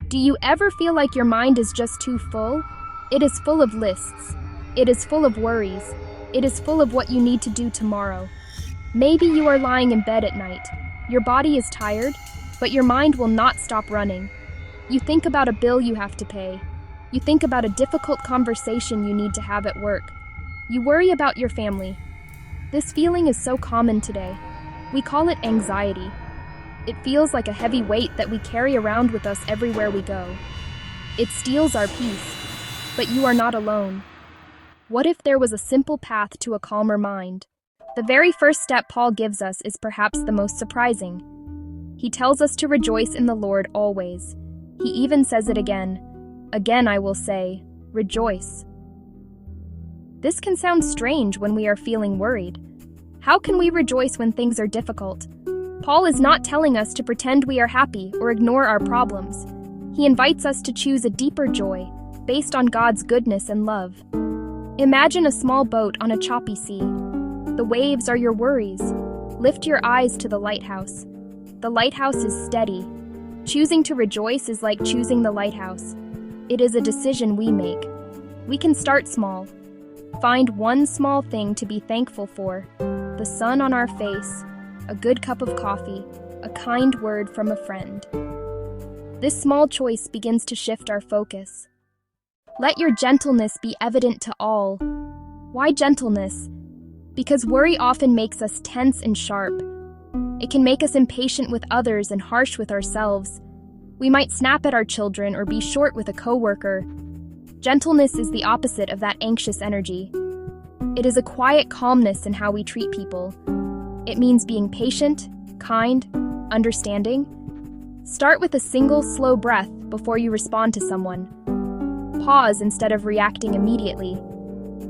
Do you ever feel like your mind is just too full? It is full of lists. It is full of worries. It is full of what you need to do tomorrow. Maybe you are lying in bed at night. Your body is tired, but your mind will not stop running. You think about a bill you have to pay. You think about a difficult conversation you need to have at work. You worry about your family. This feeling is so common today. We call it anxiety. It feels like a heavy weight that we carry around with us everywhere we go. It steals our peace, but you are not alone. What if there was a simple path to a calmer mind? The very first step Paul gives us is perhaps the most surprising. He tells us to rejoice in the Lord always. He even says it again. Again I will say, rejoice. This can sound strange when we are feeling worried. How can we rejoice when things are difficult? Paul is not telling us to pretend we are happy or ignore our problems. He invites us to choose a deeper joy, based on God's goodness and love. Imagine a small boat on a choppy sea. The waves are your worries. Lift your eyes to the lighthouse. The lighthouse is steady. Choosing to rejoice is like choosing the lighthouse. It is a decision we make. We can start small. Find one small thing to be thankful for. The sun on our face, a good cup of coffee, a kind word from a friend. This small choice begins to shift our focus. Let your gentleness be evident to all. Why gentleness? Because worry often makes us tense and sharp. It can make us impatient with others and harsh with ourselves. We might snap at our children or be short with a coworker. Gentleness is the opposite of that anxious energy. It is a quiet calmness in how we treat people. It means being patient, kind, understanding. Start with a single slow breath before you respond to someone. Pause instead of reacting immediately.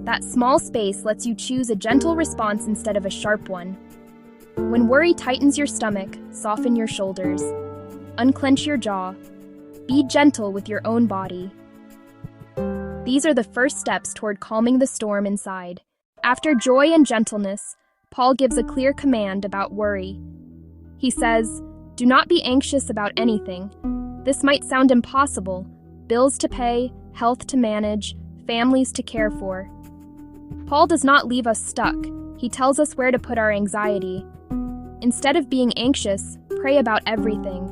That small space lets you choose a gentle response instead of a sharp one. When worry tightens your stomach, soften your shoulders. Unclench your jaw. Be gentle with your own body. These are the first steps toward calming the storm inside. After joy and gentleness, Paul gives a clear command about worry. He says, "Do not be anxious about anything." This might sound impossible. Bills to pay, health to manage, families to care for. Paul does not leave us stuck. He tells us where to put our anxiety. Instead of being anxious, pray about everything.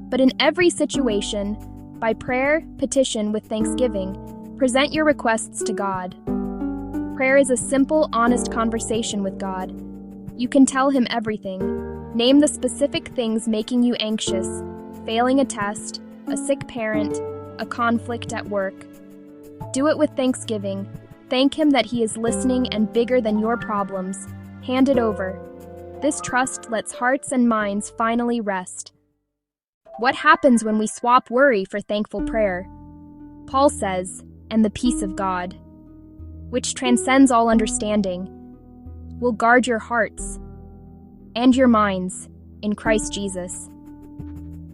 But in every situation, by prayer, petition with thanksgiving, present your requests to God. Prayer is a simple, honest conversation with God. You can tell Him everything. Name the specific things making you anxious: failing a test, a sick parent, a conflict at work. Do it with thanksgiving. Thank Him that He is listening and bigger than your problems. Hand it over. This trust lets hearts and minds finally rest. What happens when we swap worry for thankful prayer? Paul says, "And the peace of God, which transcends all understanding, will guard your hearts and your minds in Christ Jesus."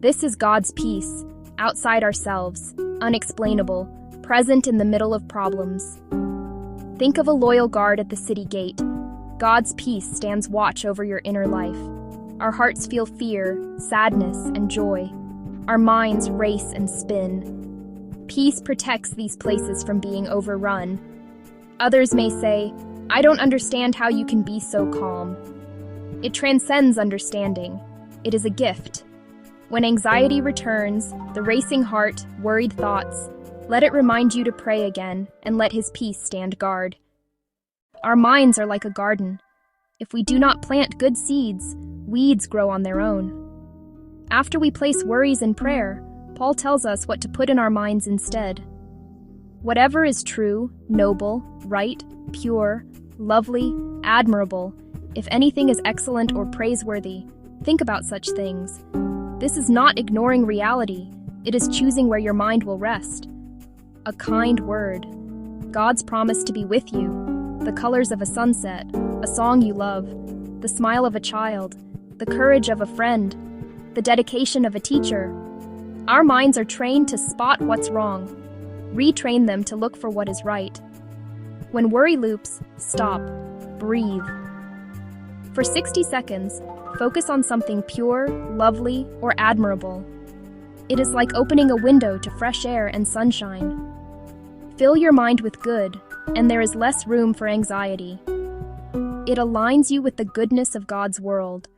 This is God's peace, outside ourselves, unexplainable, present in the middle of problems. Think of a loyal guard at the city gate. God's peace stands watch over your inner life. Our hearts feel fear, sadness, and joy. Our minds race and spin. Peace protects these places from being overrun. Others may say, "I don't understand how you can be so calm." It transcends understanding. It is a gift. When anxiety returns, the racing heart, worried thoughts, let it remind you to pray again and let His peace stand guard. Our minds are like a garden. If we do not plant good seeds, weeds grow on their own. After we place worries in prayer, Paul tells us what to put in our minds instead. Whatever is true, noble, right, pure, lovely, admirable, if anything is excellent or praiseworthy, think about such things. This is not ignoring reality. It is choosing where your mind will rest. A kind word. God's promise to be with you. The colors of a sunset. A song you love. The smile of a child. The courage of a friend. The dedication of a teacher. Our minds are trained to spot what's wrong. Retrain them to look for what is right. When worry loops, stop. Breathe. For 60 seconds, focus on something pure, lovely, or admirable. It is like opening a window to fresh air and sunshine. Fill your mind with good, and there is less room for anxiety. It aligns you with the goodness of God's world.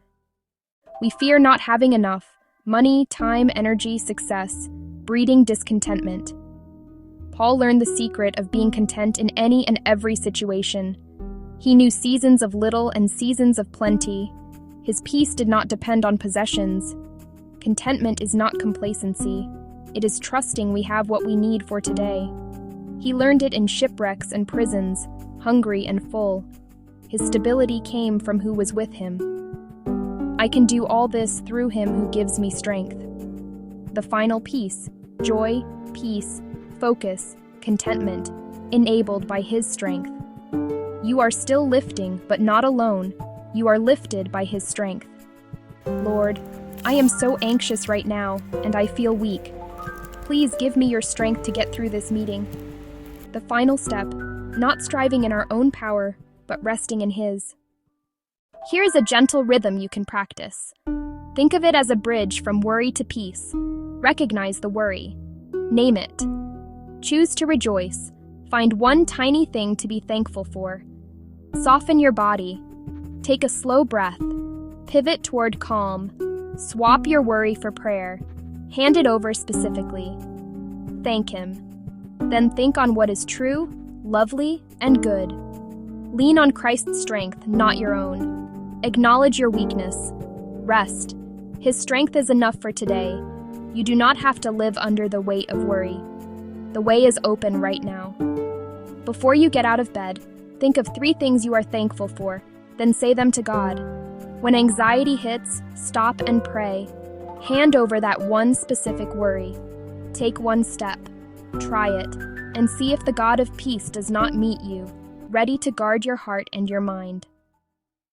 We fear not having enough: money, time, energy, success, breeding discontentment. Paul learned the secret of being content in any and every situation. He knew seasons of little and seasons of plenty. His peace did not depend on possessions. Contentment is not complacency. It is trusting we have what we need for today. He learned it in shipwrecks and prisons, hungry and full. His stability came from who was with him. I can do all this through him who gives me strength. The final piece: joy, peace, focus, contentment, enabled by his strength. You are still lifting, but not alone. You are lifted by his strength. Lord, I am so anxious right now, and I feel weak. Please give me your strength to get through this meeting. The final step: not striving in our own power, but resting in his. Here is a gentle rhythm you can practice. Think of it as a bridge from worry to peace. Recognize the worry. Name it. Choose to rejoice. Find one tiny thing to be thankful for. Soften your body. Take a slow breath. Pivot toward calm. Swap your worry for prayer. Hand it over specifically. Thank him. Then think on what is true, lovely, and good. Lean on Christ's strength, not your own. Acknowledge your weakness. Rest. His strength is enough for today. You do not have to live under the weight of worry. The way is open right now. Before you get out of bed, think of 3 things you are thankful for, then say them to God. When anxiety hits, stop and pray. Hand over that one specific worry. Take one step. Try it, and see if the God of peace does not meet you, ready to guard your heart and your mind.